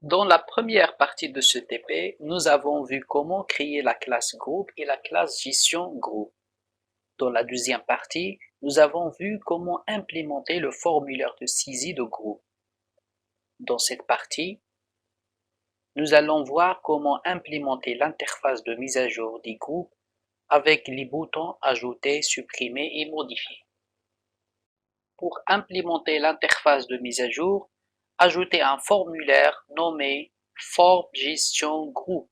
Dans la première partie de ce TP, nous avons vu comment créer la classe groupe et la classe gestion groupe. Dans la deuxième partie, nous avons vu comment implémenter le formulaire de saisie de groupe. Dans cette partie, nous allons voir comment implémenter l'interface de mise à jour des groupes avec les boutons ajouter, supprimer et modifier. Pour implémenter l'interface de mise à jour, ajoutez un formulaire nommé Forme gestion groupe.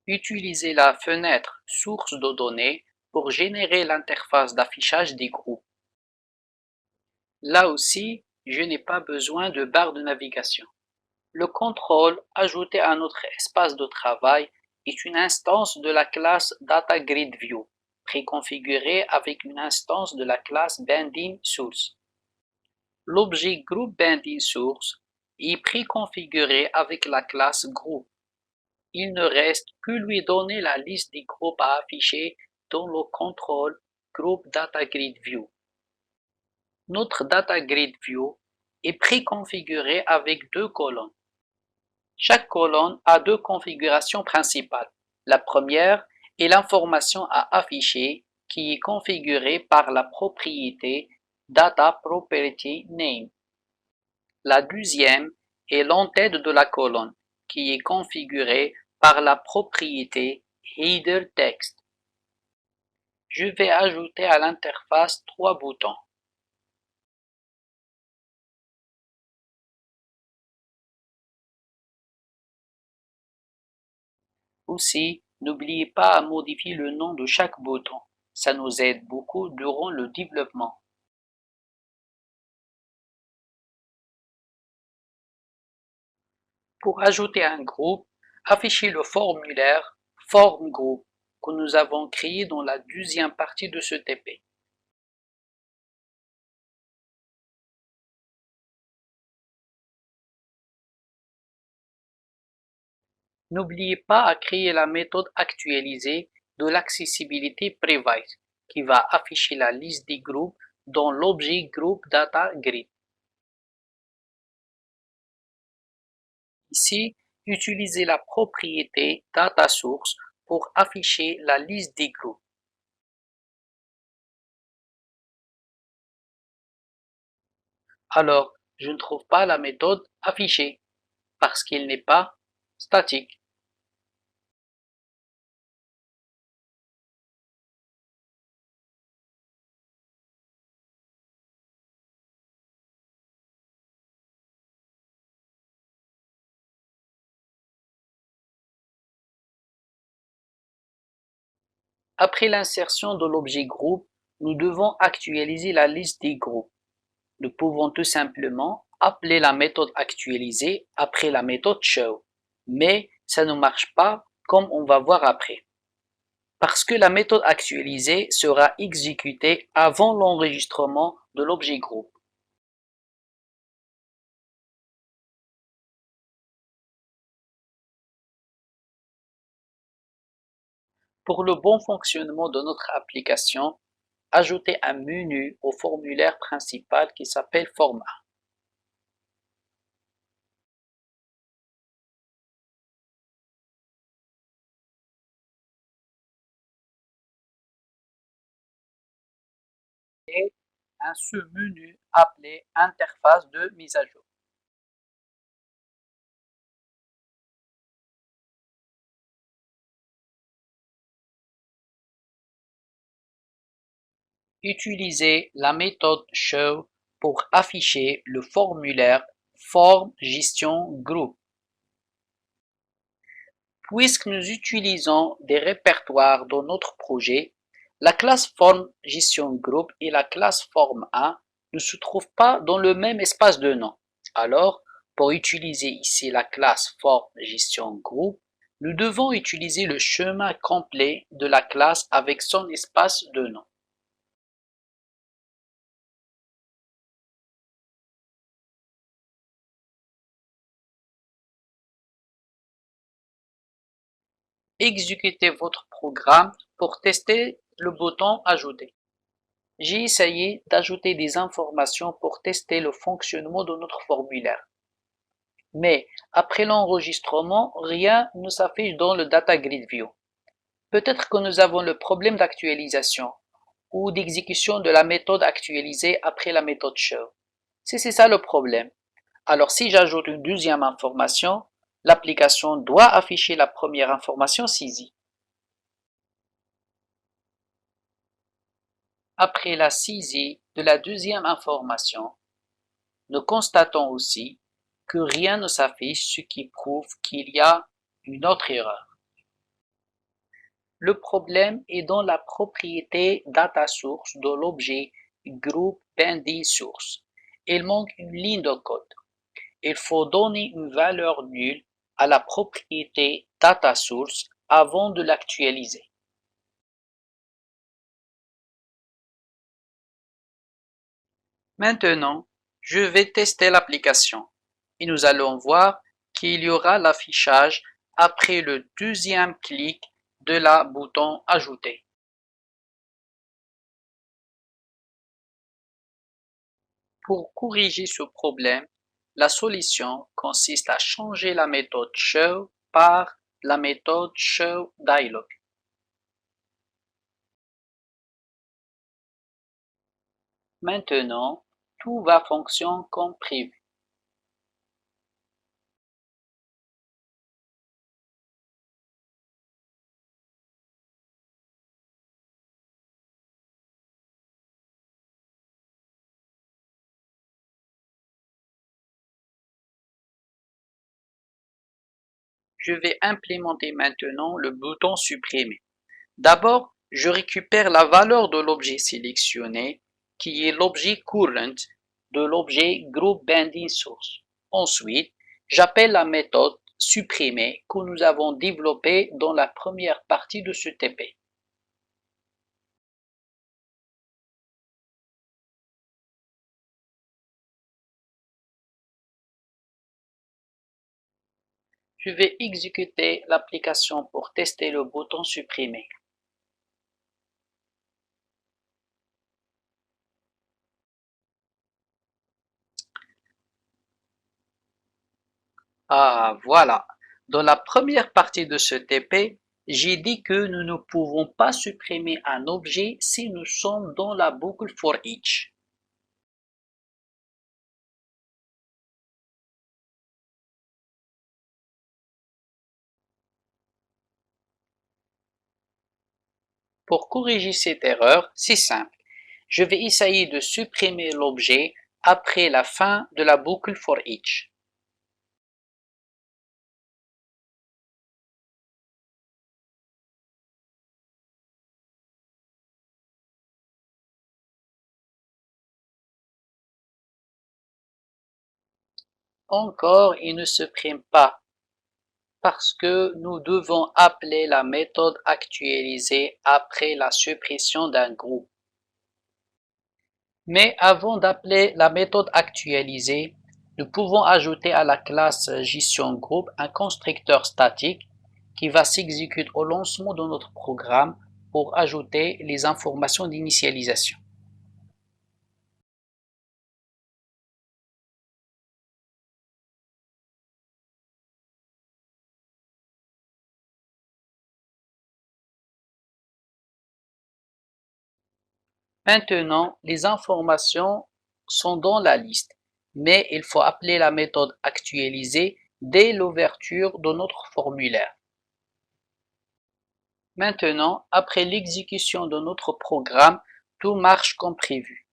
Utilisez la fenêtre Source de données pour générer l'interface d'affichage des groupes. Là aussi, je n'ai pas besoin de barre de navigation. Le contrôle ajouté à notre espace de travail est une instance de la classe DataGridView, préconfigurée avec une instance de la classe BindingSource. L'objet Group BindingSource est préconfiguré avec la classe Group. Il ne reste que lui donner la liste des groupes à afficher dans le contrôle Group DataGridView. Notre DataGridView est préconfiguré avec deux colonnes. Chaque colonne a deux configurations principales. La première est l'information à afficher qui est configurée par la propriété Data Property Name. La deuxième est l'entête de la colonne qui est configurée par la propriété Header Text. Je vais ajouter à l'interface trois boutons. Aussi, n'oubliez pas à modifier le nom de chaque bouton. Ça nous aide beaucoup durant le développement. Pour ajouter un groupe, affichez le formulaire Form Group que nous avons créé dans la deuxième partie de ce TP. N'oubliez pas à créer la méthode actualisée de l'accessibilité private qui va afficher la liste des groupes dans l'objet Group Data Grid. Ici, utilisez la propriété Data Source pour afficher la liste des groupes. Alors, je ne trouve pas la méthode affichée parce qu'elle n'est pas statique. Après l'insertion de l'objet groupe, nous devons actualiser la liste des groupes. Nous pouvons tout simplement appeler la méthode actualisée après la méthode show, mais ça ne marche pas comme on va voir après. Parce que la méthode actualisée sera exécutée avant l'enregistrement de l'objet groupe. Pour le bon fonctionnement de notre application, ajoutez un menu au formulaire principal qui s'appelle Format. Et un sous-menu appelé Interface de mise à jour. Utilisez la méthode show pour afficher le formulaire Forme Gestion Groupe. Puisque nous utilisons des répertoires dans notre projet, la classe Forme Gestion Groupe et la classe Forme 1 ne se trouvent pas dans le même espace de nom. Alors, pour utiliser ici la classe Forme Gestion Groupe, nous devons utiliser le chemin complet de la classe avec son espace de nom. Exécutez votre programme pour tester le bouton Ajouter. J'ai essayé d'ajouter des informations pour tester le fonctionnement de notre formulaire. Mais après l'enregistrement, rien ne s'affiche dans le Data Grid View. Peut-être que nous avons le problème d'actualisation ou d'exécution de la méthode actualisée après la méthode show. Si c'est ça le problème, alors si j'ajoute une deuxième information, l'application doit afficher la première information saisie. Après la saisie de la deuxième information, nous constatons aussi que rien ne s'affiche, ce qui prouve qu'il y a une autre erreur. Le problème est dans la propriété DataSource de l'objet groupe BindySource. Il manque une ligne de code. Il faut donner une valeur nulle à la propriété DataSource avant de l'actualiser. Maintenant, je vais tester l'application et nous allons voir qu'il y aura l'affichage après le deuxième clic de la bouton Ajouter. Pour corriger ce problème, la solution consiste à changer la méthode show par la méthode showDialog. Maintenant, tout va fonctionner comme prévu. Je vais implémenter maintenant le bouton supprimer. D'abord, je récupère la valeur de l'objet sélectionné, qui est l'objet current de l'objet groupBindingSource. Ensuite, j'appelle la méthode supprimer que nous avons développée dans la première partie de ce TP. Je vais exécuter l'application pour tester le bouton supprimer. Ah, voilà. Dans la première partie de ce TP, j'ai dit que nous ne pouvons pas supprimer un objet si nous sommes dans la boucle for each. Pour corriger cette erreur, c'est simple. Je vais essayer de supprimer l'objet après la fin de la boucle for each. Encore, il ne supprime pas parce que nous devons appeler la méthode actualisée après la suppression d'un groupe. Mais avant d'appeler la méthode actualisée, nous pouvons ajouter à la classe gestion groupe un constructeur statique qui va s'exécuter au lancement de notre programme pour ajouter les informations d'initialisation. Maintenant, les informations sont dans la liste, mais il faut appeler la méthode actualisée dès l'ouverture de notre formulaire. Maintenant, après l'exécution de notre programme, tout marche comme prévu.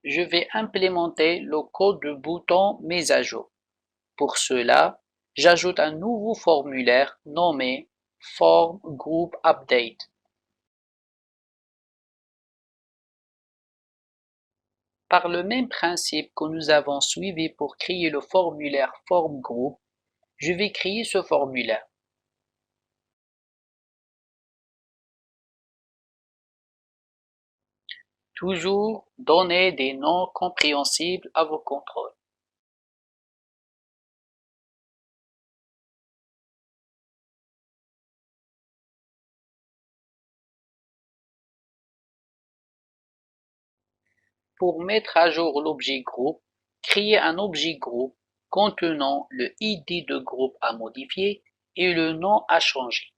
Je vais implémenter le code de bouton mise à jour. Pour cela, j'ajoute un nouveau formulaire nommé Form Group Update. Par le même principe que nous avons suivi pour créer le formulaire Form Group, je vais créer ce formulaire. Toujours donner des noms compréhensibles à vos contrôles. Pour mettre à jour l'objet groupe, créez un objet groupe contenant le ID de groupe à modifier et le nom à changer.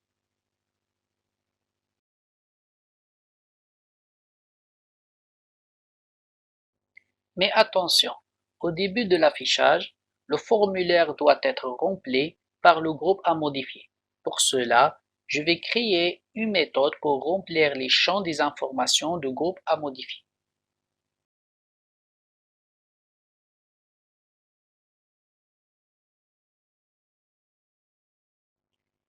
Mais attention, au début de l'affichage, le formulaire doit être rempli par le groupe à modifier. Pour cela, je vais créer une méthode pour remplir les champs des informations du groupe à modifier.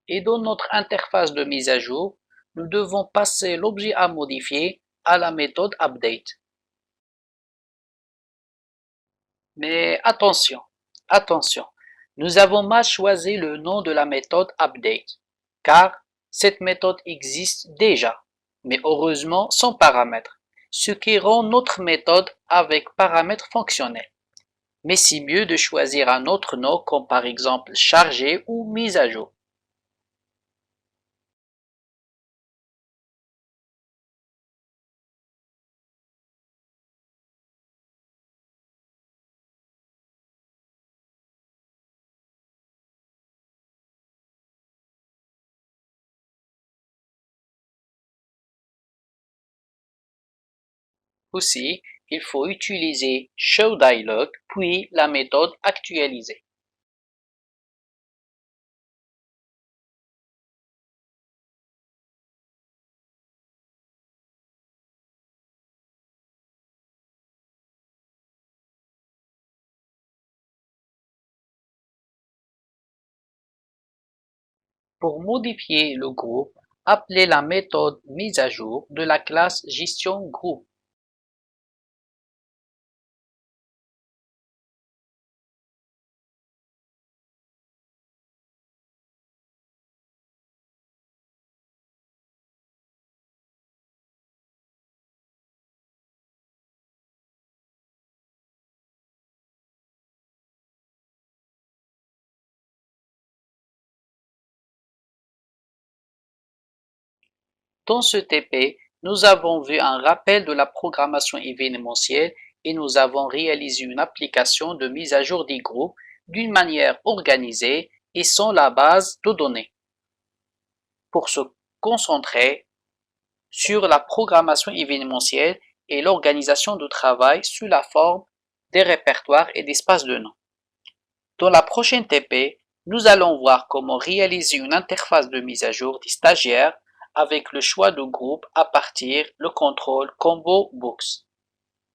Et dans notre interface de mise à jour, nous devons passer l'objet à modifier à la méthode update. Mais attention, nous avons mal choisi le nom de la méthode update, car cette méthode existe déjà, mais heureusement sans paramètres, ce qui rend notre méthode avec paramètres fonctionnels. Mais c'est mieux de choisir un autre nom comme par exemple chargé ou mise à jour. Aussi, il faut utiliser showDialog puis la méthode actualiser. Pour modifier le groupe, appelez la méthode mise à jour de la classe gestion groupe. Dans ce TP, nous avons vu un rappel de la programmation événementielle et nous avons réalisé une application de mise à jour des groupes d'une manière organisée et sans la base de données. Pour se concentrer sur la programmation événementielle et l'organisation du travail sous la forme des répertoires et d'espaces de noms. Dans la prochaine TP, nous allons voir comment réaliser une interface de mise à jour des stagiaires avec le choix de groupe à partir le contrôle Combo Books.